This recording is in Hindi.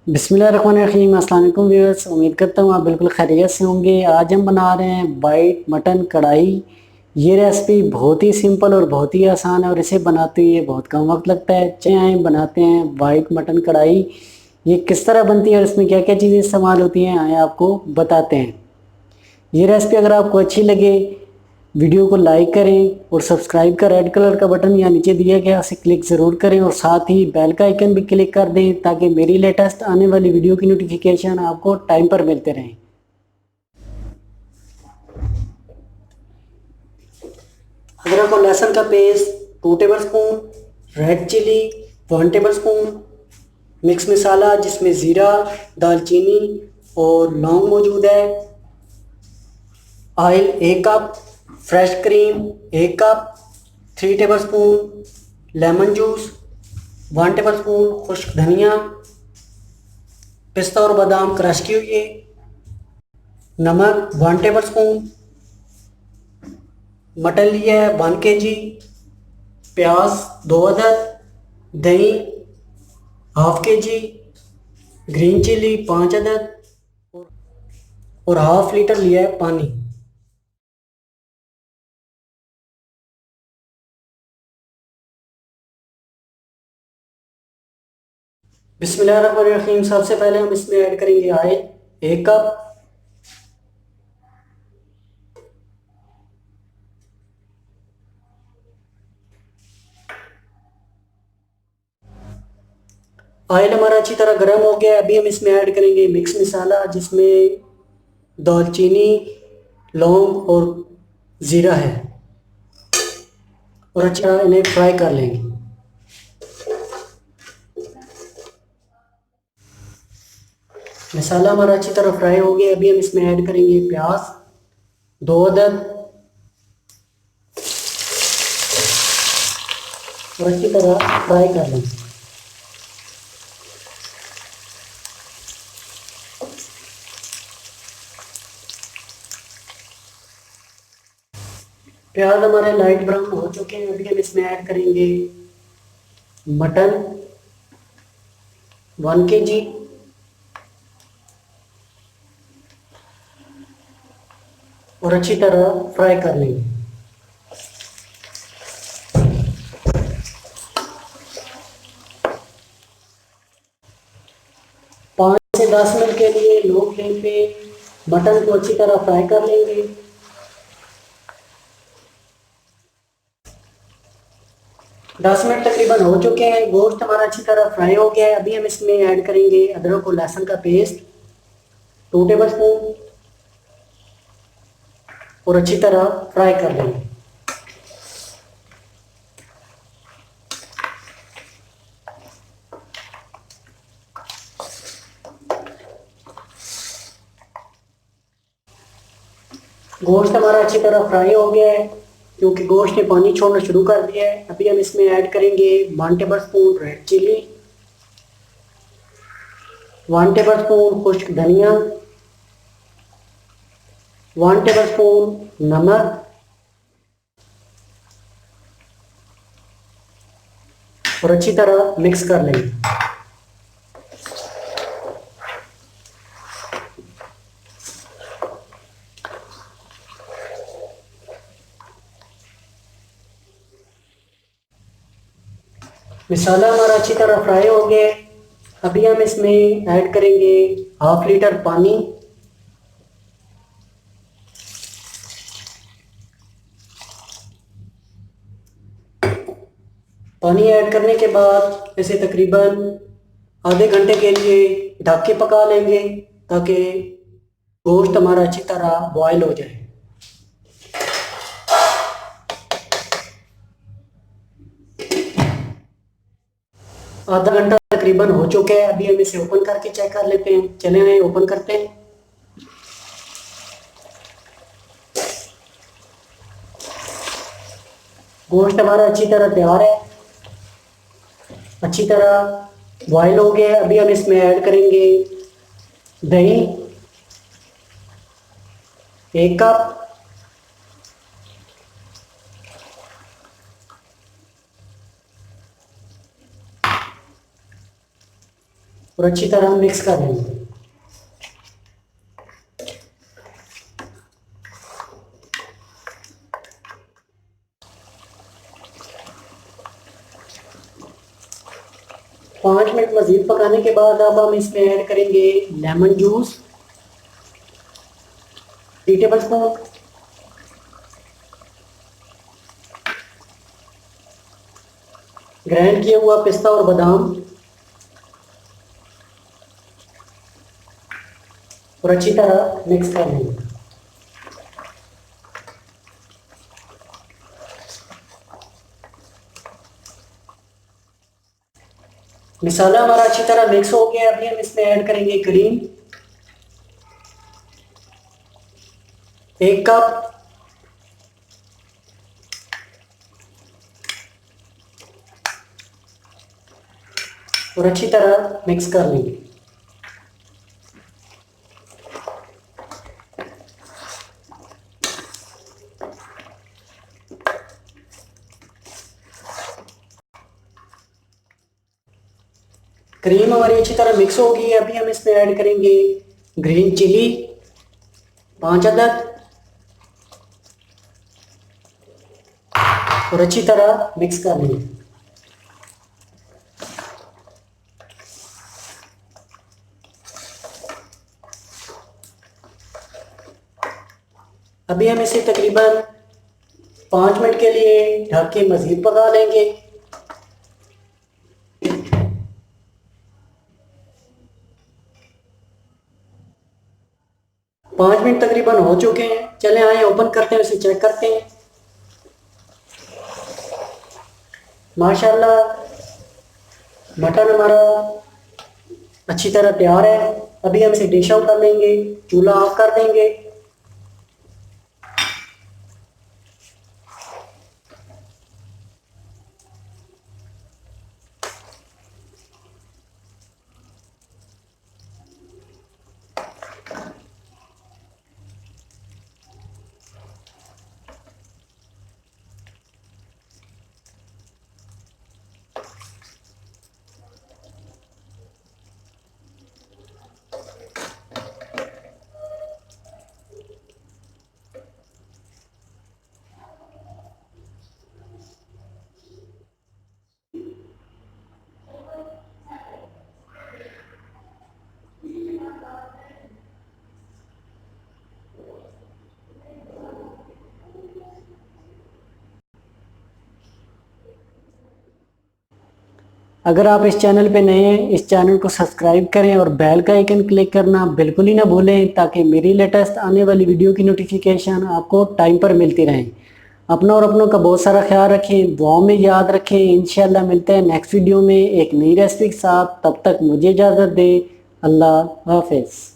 बिस्मिल्लाहिर्रहमानिर्रहीम। अस्सलाम वालेकुम व्यूअर्स, उम्मीद करता हूँ आप बिल्कुल खैरियत से होंगे। आज हम बना रहे हैं वाइट मटन कढ़ाई। ये रेसिपी बहुत ही सिंपल और बहुत ही आसान है और इसे बनाते हुए बहुत कम वक्त लगता है। चलिए आइए बनाते हैं वाइट मटन कढ़ाई। ये किस तरह बनती है और इसमें क्या क्या चीज़ें इस्तेमाल होती हैं आइए आपको बताते हैं। ये रेसिपी अगर आपको अच्छी लगे वीडियो को लाइक करें और सब्सक्राइब का रेड कलर का बटन यहाँ नीचे दिया गया उसे क्लिक ज़रूर करें और साथ ही बेल का आइकन भी क्लिक कर दें ताकि मेरी लेटेस्ट आने वाली वीडियो की नोटिफिकेशन आपको टाइम पर मिलते रहें। अदरक और लहसुन का paste 2 tablespoon, red chilli 1 tablespoon, mix मसाला जिसमें ज़ीरा, दालचीनी और लौंग मौजूद है, oil 1 cup, fresh cream 1 cup, 3 tablespoon lemon juice, 1 tablespoon खुश्क धनिया, पिस्ता और बादाम क्रश किए हुए, नमक 1 टेबल स्पून, मटन लिया है 1 kg, प्याज 2 अदद, दही हाफ kg, ग्रीन चिली 5 अदद और हाफ लीटर लिया है पानी। बिस्मिल्लाहिर्रहमानिर्रहीम। सबसे पहले हम इसमें ऐड करेंगे ऑयल 1 कप, ऑयल हमारा अच्छी तरह गर्म हो गया है। अभी हम इसमें ऐड करेंगे मिक्स मसाला जिसमें दालचीनी, लौंग और ज़ीरा है और अच्छा इन्हें फ्राई कर लेंगे। मसाला हमारा अच्छी तरह फ्राई हो गया। अभी हम इसमें ऐड करेंगे प्याज 2 अदद और अच्छी तरह फ्राई कर लेंगे। प्याज हमारे लाइट ब्राउन हो चुके हैं। अभी हम इसमें ऐड करेंगे मटन 1 kg और अच्छी तरह फ्राई कर लेंगे। 5 से 10 मिनट के लिए लो फ्लेम पे मटन को अच्छी तरह फ्राई कर लेंगे। 10 मिनट तकरीबन हो चुके हैं। गोश्त हमारा अच्छी तरह फ्राई हो गया है। अभी हम इसमें ऐड करेंगे अदरक और लहसुन का पेस्ट 2 टेबल स्पून और अच्छी तरह फ्राई कर लेंगे। गोश्त हमारा अच्छी तरह फ्राई हो गया है क्योंकि गोश्त ने पानी छोड़ना शुरू कर दिया है। अभी हम इसमें ऐड करेंगे 1 tablespoon red chilli, 1 tablespoon खुश्क धनिया, 1 टेबल स्पून नमक और अच्छी तरह मिक्स कर लेंगे। मसाला हमारा अच्छी तरह फ्राई हो गया है। अभी हम इसमें ऐड करेंगे हाफ लीटर पानी। पानी ऐड करने के बाद इसे तकरीबन आधे घंटे के लिए ढक के पका लेंगे ताकि गोश्त हमारा अच्छी तरह बॉयल हो जाए। आधा घंटा तकरीबन हो चुका है। अभी हम इसे ओपन करके चेक कर लेते हैं। चले आए ओपन करते हैं। गोश्त हमारा अच्छी तरह तैयार है, अच्छी तरह बॉयल हो गया है। अभी हम इसमें ऐड करेंगे दही 1 कप, और अच्छी तरह मिक्स कर लेंगे। पाँच मिनट मज़ीद पकाने के बाद अब हम इसमें ऐड करेंगे lemon juice 3 table spoon, grind किया हुआ पिस्ता और बादाम और अच्छी तरह मिक्स कर लेंगे। मसाला हमारा अच्छी तरह मिक्स हो गया। अभी हम इसमें ऐड करेंगे क्रीम 1 कप, और अच्छी तरह मिक्स कर लेंगे। क्रीम हमारी अच्छी तरह मिक्स हो गई है। अभी हम इसमें ऐड करेंगे ग्रीन चिली 5 अदद और अच्छी तरह मिक्स कर लेंगे। अभी हम इसे तकरीबन 5 मिनट के लिए ढक के मज़ीद पका लेंगे। 5 मिनट तकरीबन हो चुके हैं। चले आए ओपन करते हैं, उसे चेक करते हैं। माशाल्लाह मटन हमारा अच्छी तरह तैयार है। अभी हम इसे डिश आउट कर लेंगे, चूल्हा ऑफ कर देंगे। अगर आप इस चैनल पे नए हैं, इस चैनल को सब्सक्राइब करें और बेल का आइकन क्लिक करना बिल्कुल ही ना भूलें, ताकि मेरी लेटेस्ट आने वाली वीडियो की नोटिफिकेशन आपको टाइम पर मिलती रहें। अपना और अपनों का बहुत सारा ख्याल रखें, दुआओं में याद रखें। इंशाल्लाह मिलते हैं नेक्स्ट वीडियो में एक नई रेसिपी के साथ। तब तक मुझे इजाज़त दें। अल्लाह हाफिज़।